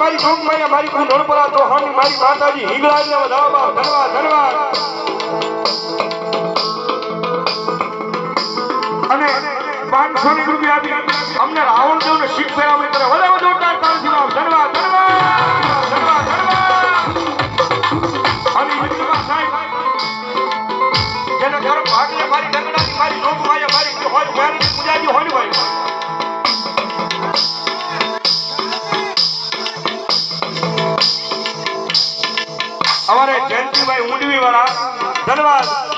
મારી જોગ મારી મારી કુંડળ પર તો હમ મારી માતાજી હિંગળાજને વધાવવા ધન્યવાદ ધન્યવાદ અને 500 રૂપિયા આપી અમને રાવણ દેવને શીખ ફેરાવી કરે વધારે જોરદાર તાળથી ધન્યવાદ ધન્યવાદ ધન્યવાદ ધન્યવાદ અને હિંગળા સાહેબ જેને ઘર ભાગને મારી ડંગડાની મારી જોગ મારી હોય મારી પૂજાજી હોય ભાઈ हमारे जयंती भाई ऊंडवी वाला धन्यवाद।